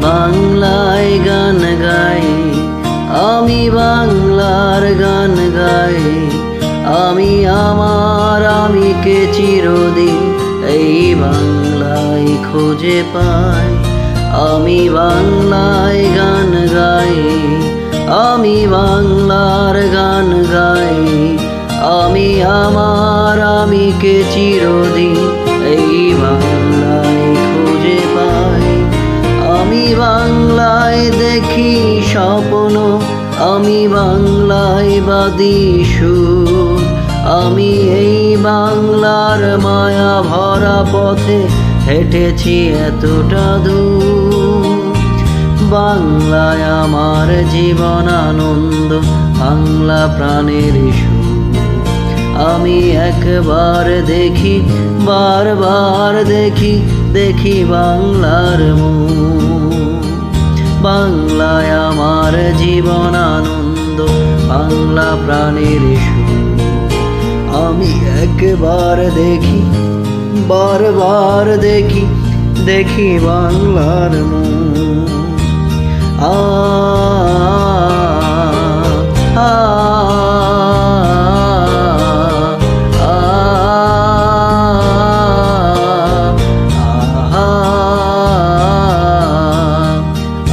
বাংলায় গান গাই, আমি বাংলার গান গাই। আমি আমার আমিকে চিরদিন এই বাংলায় খুঁজে পাই। আমি বাংলায় গান গাই, আমি বাংলার গান গাই। আমি আমার আমিকে চিরদিন এই বাংলায় খুঁজে পাই। আমি বাংলায় দেখি স্বপ্ন, আমি বাংলায় বাদি সুর। আমি এই বাংলার মায়া ভরা পথে হেঁটেছি এতটা দূর। বাংলায় আমার জীবন আনন্দ, বাংলা প্রাণের সুর। আমি একবার দেখি, বারবার দেখি, দেখি বাংলার মুখ। বাংলায় আমার জীবন আনন্দ, বাংলা প্রাণের সুর। আমি একবার দেখি, বারবার দেখি, দেখি বাংলার মুখ।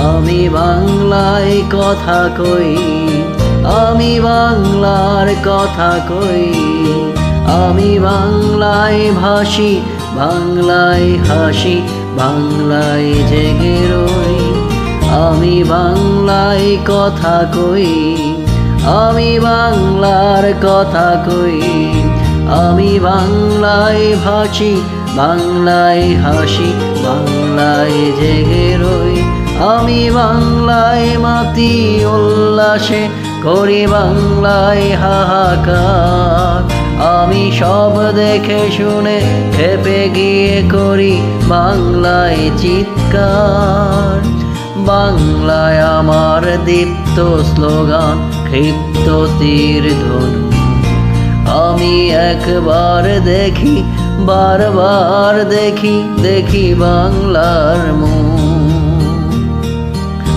আমি বাংলায় কথা কই, আমি বাংলার কথা কই। আমি বাংলায় ভাসি, বাংলায় হাসি, বাংলায় জেগে রই। আমি বাংলায় কথা কই, আমি বাংলার কথা কই। আমি বাংলায় ভাসি, বাংলায় হাসি, বাংলায় জেগে রই। আমি বাংলায় মাতি উল্লাসে, করি বাংলায় হাহাকার। আমি সব দেখে শুনে খেপে গিয়ে করি বাংলায় চিৎকার। বাংলায় আমার দীপ্ত স্লোগান, ক্ষিপ্ত তীর ধনু। আমি একবার দেখি, বারবার দেখি, দেখি বাংলার মুখ।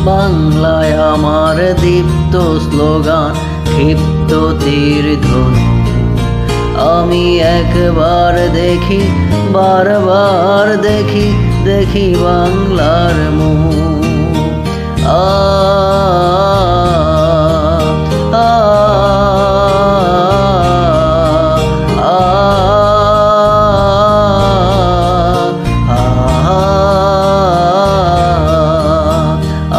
বাংলায় আমার দীপ্ত স্লোগান, ক্ষিপ্ত তীর ধনু। আমি একবার দেখি, বারবার দেখি, দেখি বাংলার মুখ।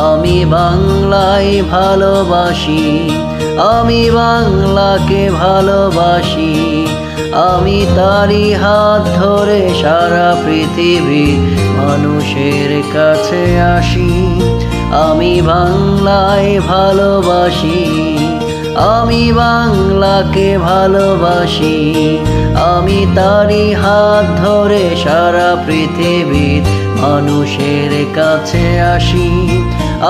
আমি বাংলায় ভালোবাসি, আমি বাংলাকে ভালোবাসি। আমি তারি হাত ধরে সারা পৃথিবীর মানুষের কাছে আসি। আমি বাংলায় ভালোবাসি, আমি বাংলাকে ভালোবাসি। আমি তারি হাত ধরে সারা পৃথিবীর মানুষের কাছে আসি।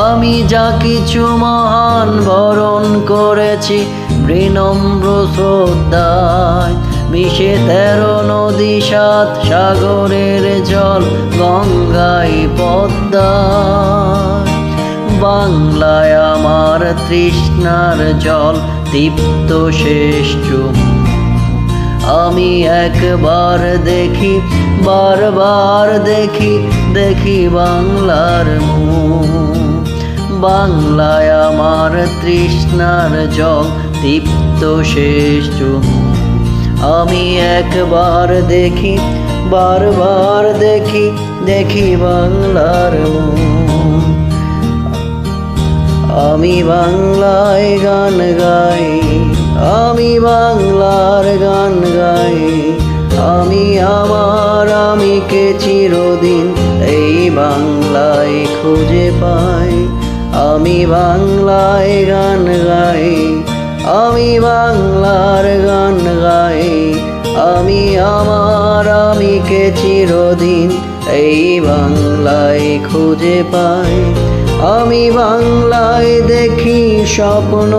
আমি যা কিছু মহান বরণ করেছি বিনম্র শ্রদ্ধায়। মিশে 13 নদী 7 সাগরের জল, গঙ্গায় পদ্মায়। বাংলায় আমার তৃষ্ণার জল, দীপ্ত শেষ চুমু। আমি একবার দেখি, বারবার দেখি, দেখি বাংলার মুখ। বাংলায় আমার তৃষ্ণার জল, দীপ্ত শেষ চুমু। আমি একবার দেখি, বারবার দেখি, দেখি বাংলার মুখ। আমি বাংলায় গান গাই, আমি বাংলার গান গাই। আমি আমার আমিকে চিরদিন এই বাংলায় খুঁজে পাই। আমি বাংলায় গান গাই, আমি বাংলার গান গাই। আমি আমার আমিকে চিরদিন এই বাংলায় খুঁজে পাই। আমি বাংলায় দেখি স্বপ্ন,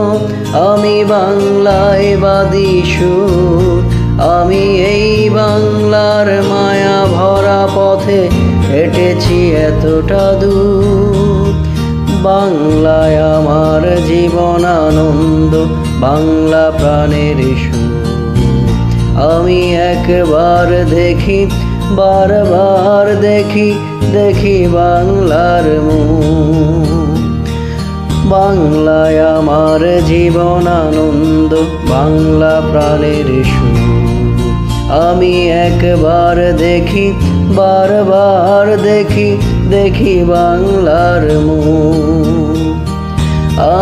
আমি বাংলায় বাদি সুর। আমি এই বাংলার মায়া ভরা পথে হেঁটেছি এতটা দূর। বাংলায় আমার জীবন আনন্দ, বাংলা প্রাণের সুর। আমি একবার দেখি, বারবার দেখি, দেখি বাংলার মুখ। বাংলায় আমার জীবন আনন্দ, বাংলা প্রাণের সুর। আমি একবার দেখি, বারবার দেখি, দেখি বাংলার মুখ। আ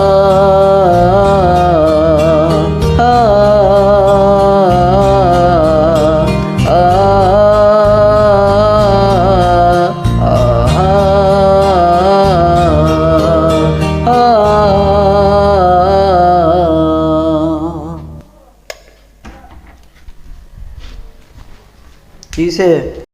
আ কিসে